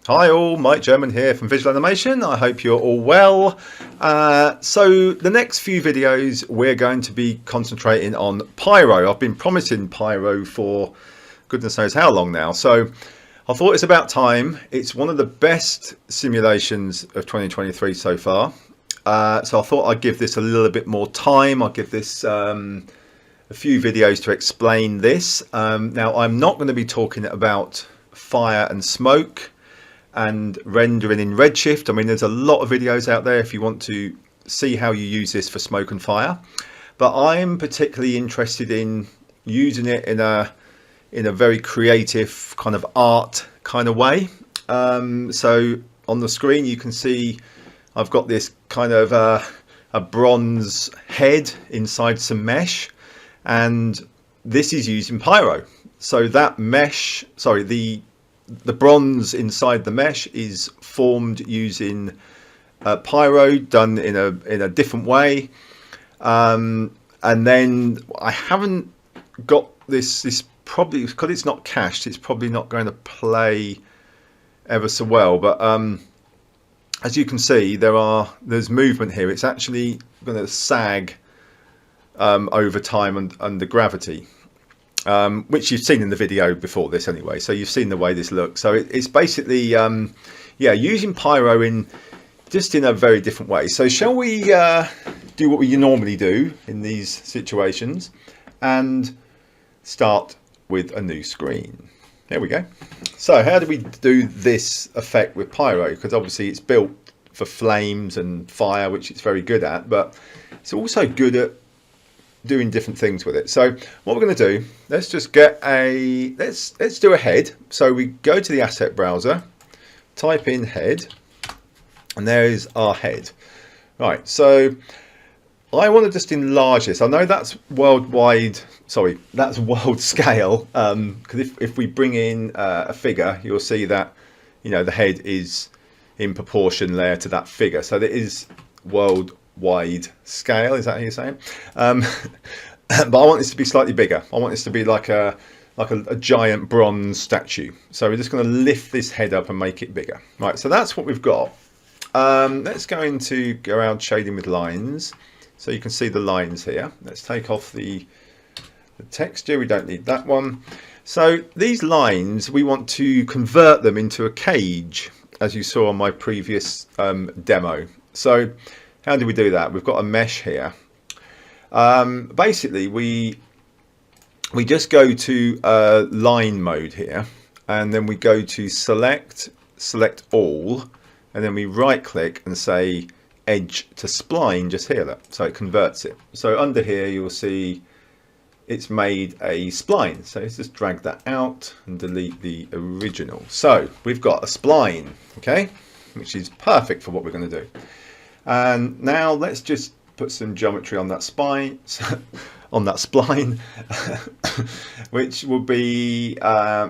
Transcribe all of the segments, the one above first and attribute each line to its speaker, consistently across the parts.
Speaker 1: Hi all, Mike German here from Visual Animation. I hope you're all well. So the next few videos we're going to be concentrating on Pyro. I've been promising Pyro for goodness knows how long now. So I thought it's about time. It's one of the best simulations of 2023 so far. So I thought I'd give this a little bit more time. I'll give this a few videos to explain this. Now I'm not going to be talking about fire and smoke and rendering in Redshift. I mean, there's a lot of videos out there if you want to see how you use this for smoke and fire, but I'm particularly interested in using it in a very creative kind of art kind of way. So on the screen you can see I've got this kind of a bronze head inside some mesh, and this is using Pyro. So that mesh, sorry, the bronze inside the mesh is formed using Pyro, done in a different way, and then I haven't got this probably because it's not cached. It's probably not going to play ever so well. But as you can see, there's movement here. It's actually going to sag over time under gravity. Which you've seen in the video before this anyway, so you've seen the way this looks. So it's basically yeah, using Pyro in a very different way. So shall we do what we normally do in these situations and start with a new screen? There we go. So how do we do this effect with Pyro? Because obviously it's built for flames and fire, which it's very good at, but it's also good at doing different things with it. So what we're going to do, let's just get let's do a head. So we go to the asset browser, type in head, and there is our head. Right, so I want to just enlarge this. I know that's worldwide, sorry, that's world scale, because if we bring in a figure, you'll see that, you know, the head is in proportion there to that figure. So that is worldwide scale, is that how you say it? But I want this to be slightly bigger. I want this to be like a giant bronze statue. So we're just going to lift this head up and make it bigger. Right, so that's what we've got. Let's go around shading with lines, so you can see the lines here. Let's take off the texture. We don't need that one. So these lines, we want to convert them into a cage, as you saw on my previous demo. So how do we do that? We've got a mesh here. Basically, we just go to line mode here, and then we go to select all, and then we right click and say edge to spline just here. Look, so it converts it. So under here you'll see it's made a spline. So let's just drag that out and delete the original. So we've got a spline, okay, which is perfect for what we're going to do. And now let's just put some geometry on that spine, on that spline, which will be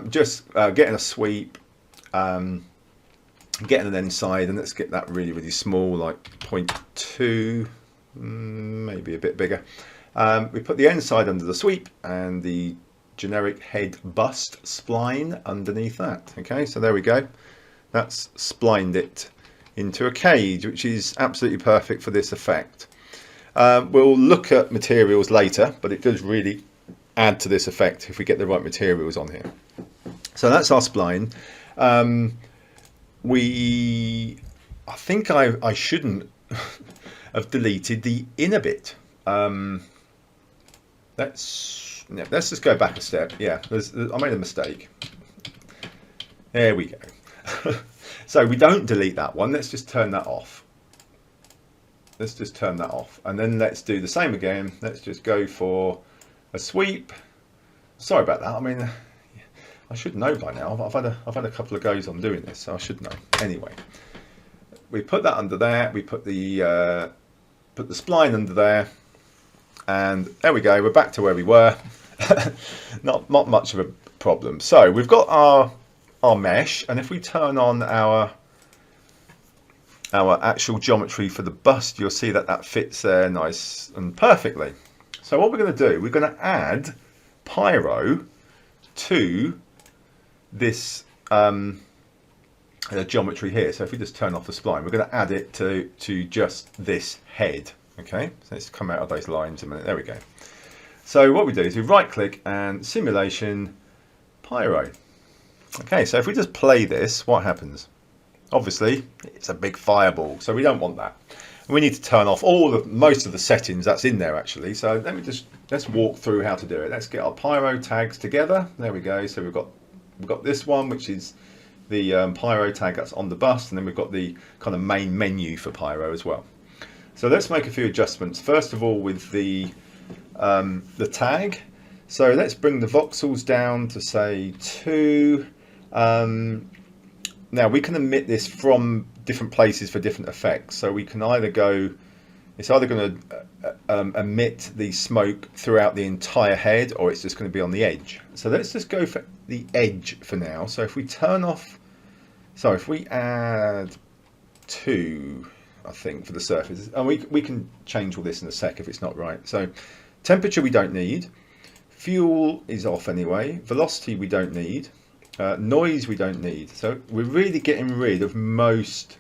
Speaker 1: just getting a sweep, getting an inside, and let's get that really small, like 0.2, maybe a bit bigger. We put the inside under the sweep and the generic head bust spline underneath that. Okay, so there we go. That's splined it into a cage, which is absolutely perfect for this effect. We'll look at materials later, but it does really add to this effect if we get the right materials on here. So that's our spline. I think I shouldn't have deleted the inner bit. Let's just go back a step. Yeah, I made a mistake. There we go. So we don't delete that one. Let's just turn that off. Let's just turn that off, and then let's do the same again. Let's just go for a sweep. Sorry about that. I mean, I should know by now. I've had a couple of goes on doing this, so I should know. Anyway, we put that under there. We put the spline under there, and there we go. We're back to where we were. not much of a problem. So we've got our mesh, and if we turn on our actual geometry for the bust, you'll see that fits there nice and perfectly. So what we're going to do, we're going to add Pyro to this geometry here. So if we just turn off the spline, we're going to add it to just this head. Okay, so let's come out of those lines a minute. There we go. So what we do is we right click and simulation Pyro. Okay, so if we just play this, what happens? Obviously it's a big fireball, so we don't want that. We need to turn off most of the settings that's in there actually. So let's walk through how to do it. Let's get our Pyro tags together. There we go. So we've got this one, which is the Pyro tag that's on the bus, and then we've got the kind of main menu for Pyro as well. So let's make a few adjustments. First of all, with the tag. So let's bring the voxels down to say 2. Now we can emit this from different places for different effects. So we can either go, it's either going to emit the smoke throughout the entire head, or it's just going to be on the edge. So let's just go for the edge for now. So if we turn off, so if we add 2, I think, for the surface, and we can change all this in a sec if it's not right. So temperature we don't need, fuel is off anyway, velocity we don't need, noise we don't need. So we're really getting rid of most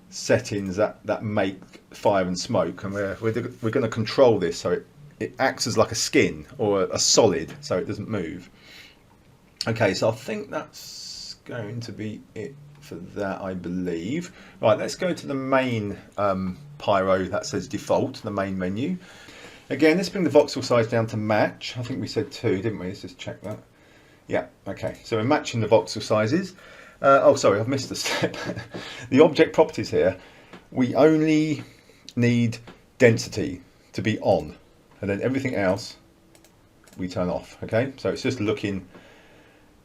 Speaker 1: settings that make fire and smoke, and we're going to control this so it acts as like a skin or a solid, so it doesn't move. Okay, so I think that's going to be it for that, I believe. Right, let's go to the main Pyro that says default, the main menu. Again, let's bring the voxel size down to match. I think we said 2, didn't we? Let's just check that. Yeah, okay, so we're matching the voxel sizes. Oh, sorry, I've missed a step. The object properties here, we only need density to be on, and then everything else we turn off. Okay, so it's just looking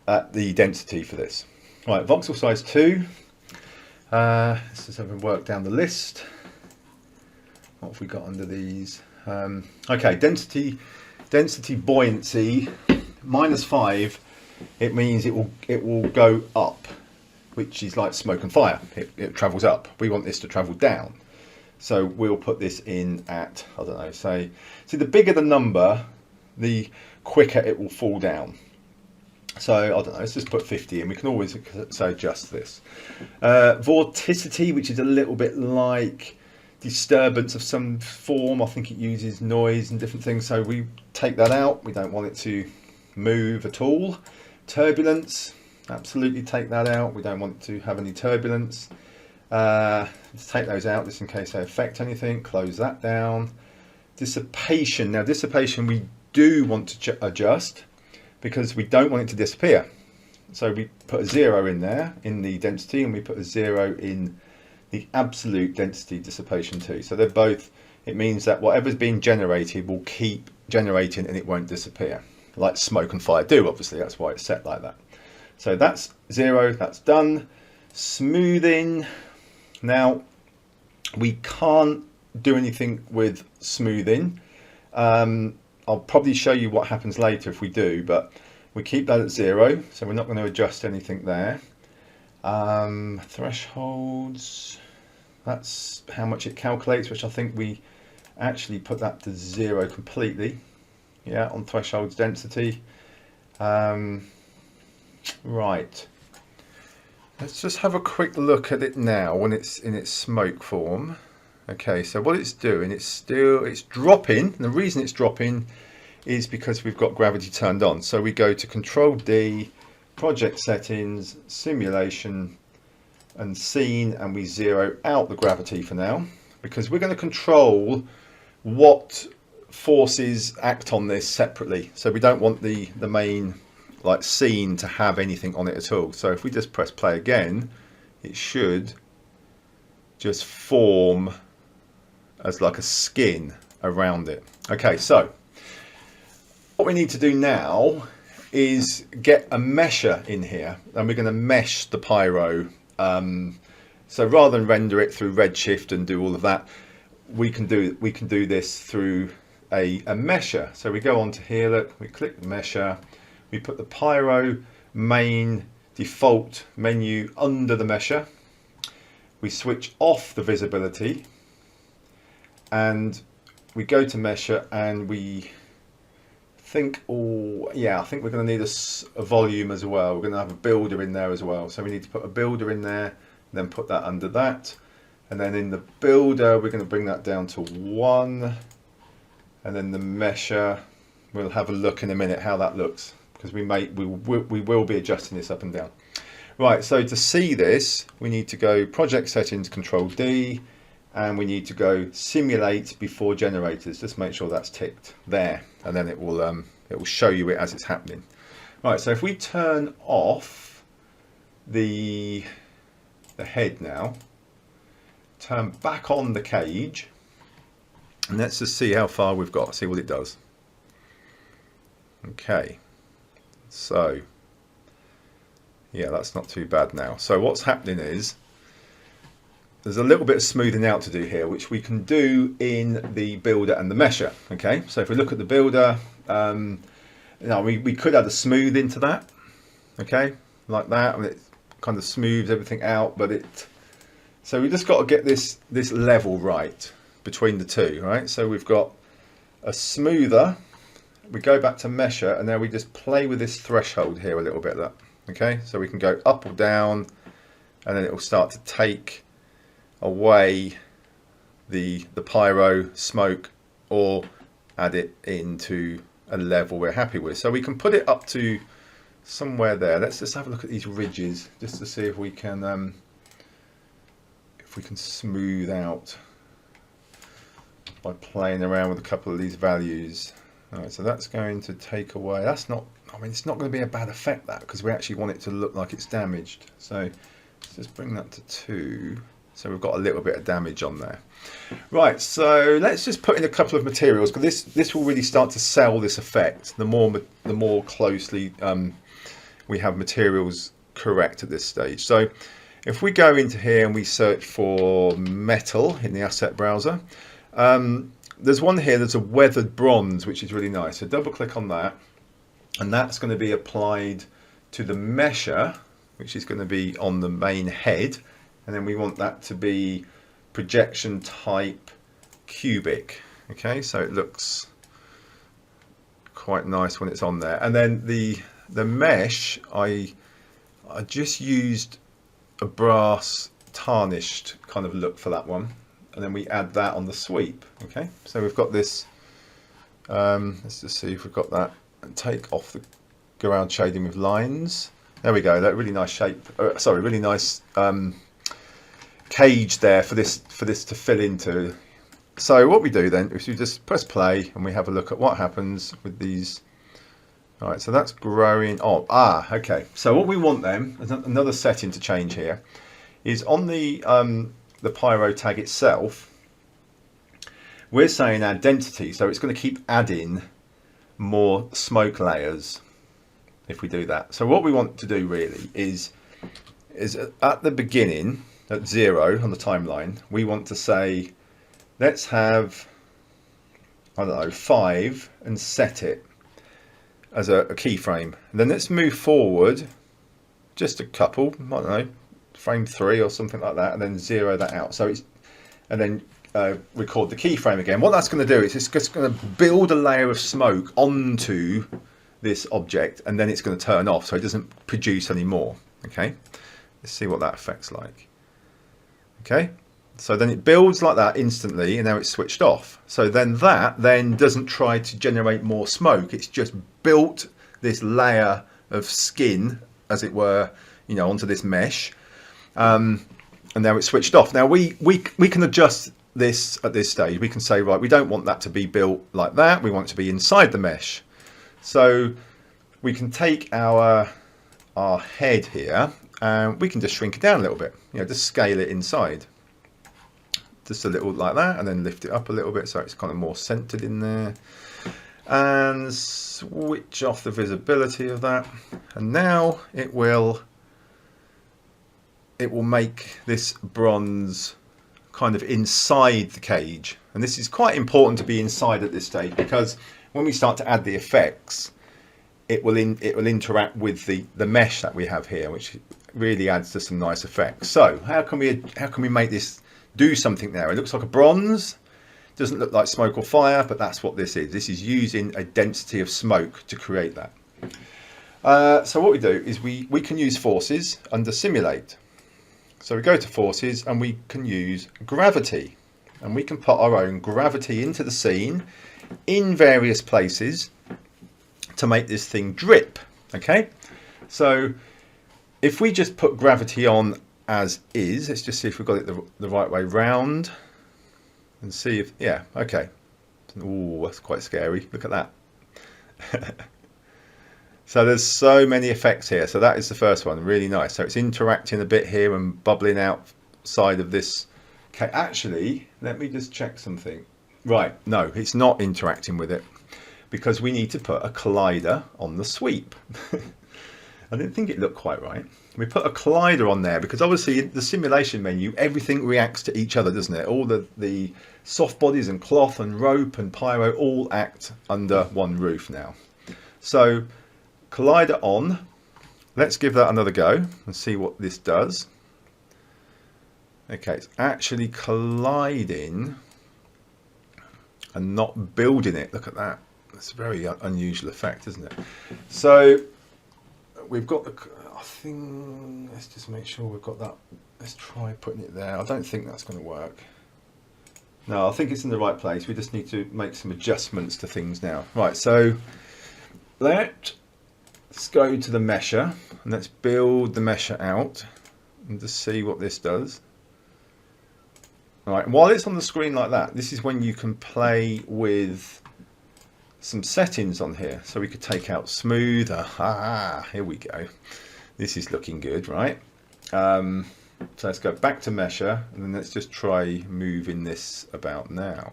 Speaker 1: at the density for this. Right, voxel size 2. Let's just have a work down the list. What have we got under these? Okay, density buoyancy -5. It means it will go up, which is like smoke and fire. It travels up. We want this to travel down, so we'll put this in at, I don't know, see the bigger the number, the quicker it will fall down. So I don't know, let's just put 50 in. We can always say adjust this. Vorticity, which is a little bit like disturbance of some form. I think it uses noise and different things, so we take that out. We don't want it to move at all. Turbulence, absolutely take that out. We don't want to have any turbulence. Let's take those out just in case they affect anything. Close that down. Dissipation, now dissipation we do want to adjust because we don't want it to disappear. So we put a 0 in there in the density, and we put a 0 in the absolute density dissipation too. So they're both, it means that whatever's being generated will keep generating and it won't disappear, like smoke and fire do, obviously. That's why it's set like that. So that's 0, that's done. Smoothing. Now, we can't do anything with smoothing. I'll probably show you what happens later if we do, but we keep that at 0, so we're not going to adjust anything there. Thresholds, that's how much it calculates, which I think we actually put that to 0 completely. Yeah, on thresholds density. Right, let's just have a quick look at it now when it's in its smoke form. Okay, so what it's doing, it's dropping, and the reason it's dropping is because we've got gravity turned on. So we go to Control D, Project Settings, Simulation and Scene, and we 0 out the gravity for now, because we're going to control what forces act on this separately. So we don't want the main like scene to have anything on it at all. So if we just press play again, it should just form as like a skin around it. Okay, so what we need to do now is get a mesher in here, and we're going to mesh the Pyro. So rather than render it through Redshift and do all of that, we can do this through a mesher. So we go onto here, look, we click the mesher, we put the Pyro main default menu under the mesher, we switch off the visibility, and we go to mesher, and we think, oh yeah, I think we're going to need a volume as well. We're going to have a builder in there as well. So we need to put a builder in there, then put that under that. And then in the builder, we're going to bring that down to 1. And then the mesher, we'll have a look in a minute how that looks, because we will be adjusting this up and down. Right, so to see this, we need to go project settings, Control D, and we need to go simulate before generators. Just make sure that's ticked there, and then it will show you it as it's happening. Right, so if we turn off the head now, turn back on the cage, and let's just see how far we've got, see what it does. Okay, so yeah, that's not too bad now. So what's happening is there's a little bit of smoothing out to do here, which we can do in the builder and the mesher. Okay, so if we look at the builder, now we could add a smooth into that. Okay, like that, and it kind of smooths everything out. But so we just got to get this level right between the two. Right, so we've got a smoother. We go back to mesher, and now we just play with this threshold here a little bit. Okay, so we can go up or down, and then it will start to take away the pyro smoke, or add it into a level we're happy with. So we can put it up to somewhere there. Let's just have a look at these ridges just to see if we can smooth out by playing around with a couple of these values. All right, so that's going to take away, that's not, I mean, it's not going to be a bad effect, that, because we actually want it to look like it's damaged. So let's just bring that to 2. So we've got a little bit of damage on there. Right, so let's just put in a couple of materials, because this will really start to sell this effect the more closely we have materials correct at this stage. So if we go into here and we search for metal in the asset browser, there's one here, there's a weathered bronze, which is really nice. So double click on that, and that's going to be applied to the mesher, which is going to be on the main head. And then we want that to be projection type cubic. Okay, so it looks quite nice when it's on there. And then the mesh, I just used a brass tarnished kind of look for that one. And then we add that on the sweep. Okay, so we've got this, let's just see if we've got that, and take off the ground shading with lines. There we go, that really nice shape, sorry, really nice cage there for this to fill into. So what we do then is we just press play and we have a look at what happens with these. All right, so that's growing. Oh, okay. So what we want then, another setting to change here, is on the Pyro tag itself, we're saying our density, so it's going to keep adding more smoke layers if we do that. So what we want to do really is at the beginning, at 0 on the timeline, we want to say, let's have, I don't know, 5 and set it as a keyframe. And then let's move forward just a couple, I don't know, frame 3 or something like that, and then 0 that out. So it's, and then record the keyframe again. What that's going to do is it's just going to build a layer of smoke onto this object, and then it's going to turn off so it doesn't produce any more. Okay, let's see what that effect's like. Okay, so then it builds like that instantly, and now it's switched off. So then that then doesn't try to generate more smoke. It's just built this layer of skin, as it were, you know, onto this mesh, and now it's switched off. Now we can adjust this at this stage. We can say, right, we don't want that to be built like that. We want it to be inside the mesh. So we can take our head here, and we can just shrink it down a little bit, you know, just scale it inside, just a little like that, and then lift it up a little bit so it's kind of more centered in there, and switch off the visibility of that. And now it will make this bronze kind of inside the cage, and this is quite important to be inside at this stage, because when we start to add the effects, it will interact with the mesh that we have here, which really adds to some nice effects. So how can we make this do something now? It looks like a bronze. Doesn't look like smoke or fire, but that's what this is. This is using a density of smoke to create that. So what we do is we can use forces under simulate. So we go to forces and we can use gravity, and we can put our own gravity into the scene in various places to make this thing drip. Okay, so if we just put gravity on as is, let's just see if we've got it the right way round and see if, yeah, okay. Oh, that's quite scary. Look at that. So there's so many effects here. So that is the first one, really nice. So it's interacting a bit here and bubbling outside of this. Okay, actually, let me just check something. Right, no, it's not interacting with it because we need to put a collider on the sweep. I didn't think it looked quite right. We put a collider on there because obviously in the simulation menu, everything reacts to each other, doesn't it? All the soft bodies and cloth and rope and pyro all act under one roof now. So collider on. Let's give that another go and see what this does. Okay, it's actually colliding and not building it. Look at that. That's a very unusual effect, isn't it? So we've got the, I think, let's just make sure we've got that. Let's try putting it there. I don't think that's going to work. No, I think it's in the right place. We just need to make some adjustments to things now. Right, so let's go to the mesher and let's build the mesher out and just see what this does. All right, and while it's on the screen like that, this is when you can play with some settings on here. So we could take out smooth. Here we go. This is looking good, right? So let's go back to mesher and then let's just try moving this about now.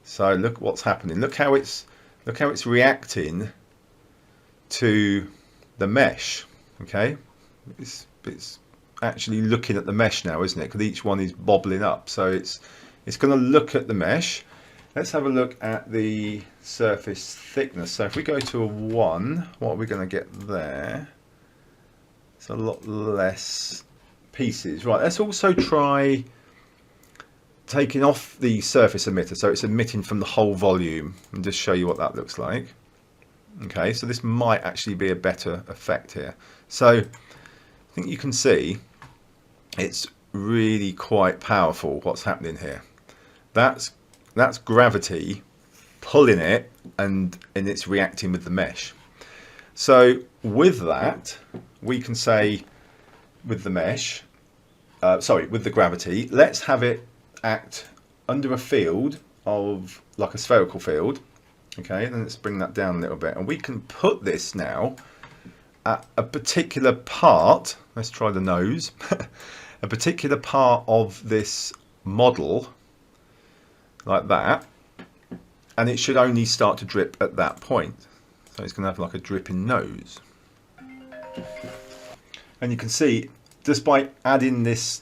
Speaker 1: So look what's happening. Look how it's reacting to the mesh. Okay, it's actually looking at the mesh now, isn't it? Because each one is bobbling up, so it's going to look at the mesh. Let's have a look at the surface thickness. So if we go to a 1, what are we going to get there? It's a lot less pieces. Right, let's also try taking off the surface emitter so it's emitting from the whole volume and just show you what that looks like. Okay, so this might actually be a better effect here. So I think you can see it's really quite powerful what's happening here. That's gravity pulling it and it's reacting with the mesh. So with that, we can say with the mesh, with the gravity, let's have it act under a field of like a spherical field. Okay, and then let's bring that down a little bit and we can put this now at a particular part. Let's try the nose. A particular part of this model like that, and it should only start to drip at that point. So it's going to have like a dripping nose. And you can see just by adding this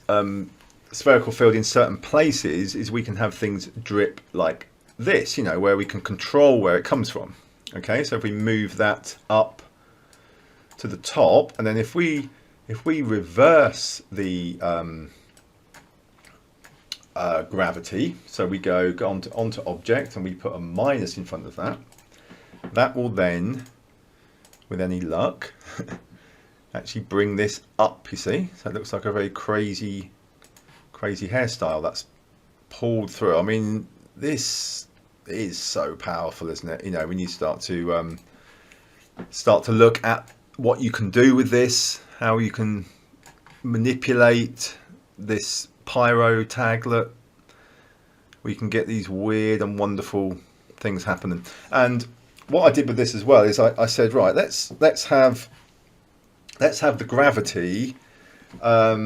Speaker 1: spherical field in certain places is we can have things drip like this, you know, where we can control where it comes from. Okay, so if we move that up to the top, and then if we reverse the gravity, so we go onto object and we put a minus in front of that, that will then, with any luck, actually bring this up, you see. So it looks like a very crazy hairstyle that's pulled through. I mean, this is so powerful, isn't it? You know, when you start to look at what you can do with this, how you can manipulate this pyro taglet, we can get these weird and wonderful things happening. And what I did with this as well is I said, right, let's have the gravity, I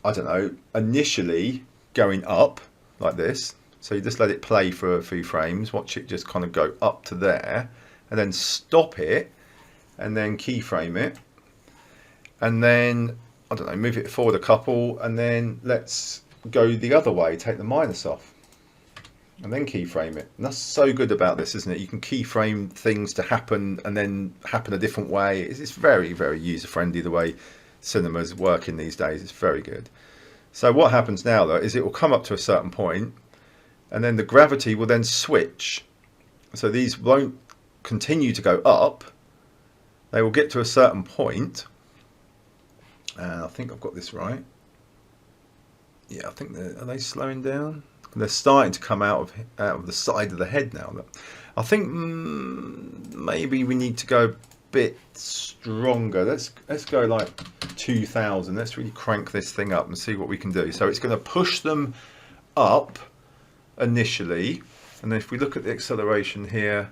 Speaker 1: don't know, initially going up like this. So you just let it play for a few frames, watch it just kind of go up to there, and then stop it, and then keyframe it, and then, I don't know, move it forward a couple, and then let's go the other way, take the minus off, and then keyframe it. And that's so good about this, isn't it? You can keyframe things to happen and then happen a different way. It's very, very user-friendly the way cinema's working these days. It's very good. So what happens now, though, is it will come up to a certain point, and then the gravity will then switch. So these won't continue to go up. They will get to a certain point. And I think I've got this right. Yeah, I think are they slowing down? They're starting to come out of the side of the head now. I think maybe we need to go a bit stronger. Let's go like 2000. Let's really crank this thing up and see what we can do. So it's going to push them up initially, and then if we look at the acceleration here,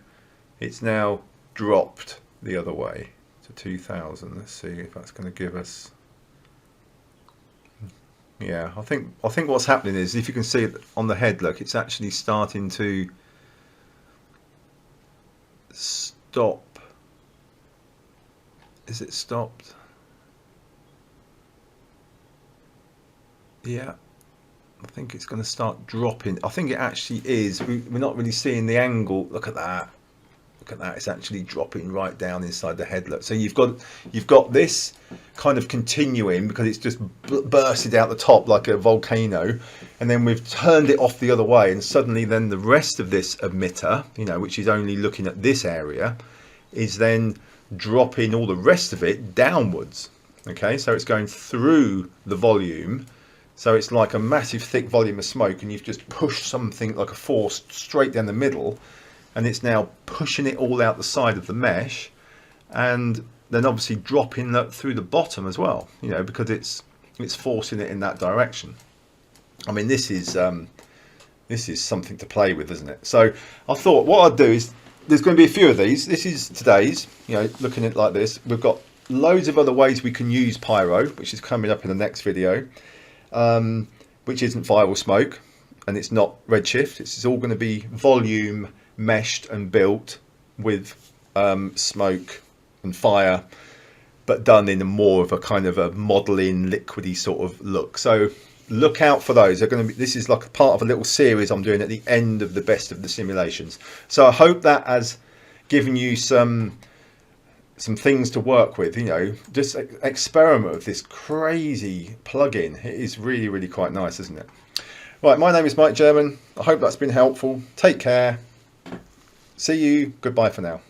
Speaker 1: it's now dropped the other way to 2000. Let's see if that's going to give us. Yeah, I think what's happening is, if you can see it on the head, look, it's actually starting to stop. Is it stopped? Yeah, I think it's going to start dropping. I think it actually is. We're not really seeing the angle. Look at that. Look at that. It's actually dropping right down inside the head. Look. So you've got this kind of continuing, because it's just bursted out the top like a volcano, and then we've turned it off the other way, and suddenly then the rest of this emitter, you know, which is only looking at this area, is then dropping all the rest of it downwards. Okay, so it's going through the volume. So it's like a massive thick volume of smoke, and you've just pushed something like a force straight down the middle, and it's now pushing it all out the side of the mesh, and then obviously dropping that through the bottom as well, you know, because it's forcing it in that direction. I mean, this is something to play with, isn't it? So I thought what I'd do is, there's going to be a few of these. This is today's, you know, looking at it like this. We've got loads of other ways we can use Pyro, which is coming up in the next video, which isn't viral smoke, and it's not redshift. It's all going to be volume meshed and built with smoke and fire, but done in a more of a kind of a modeling, liquidy sort of look. So look out for those. They're going to be, this is like part of a little series I'm doing at the end of the best of the simulations. So I hope that has given you some things to work with. You know, just experiment with this crazy plugin. It is really, really quite nice, isn't it? Right, my name is Mike German. I hope that's been helpful. Take care. See you. Goodbye for now.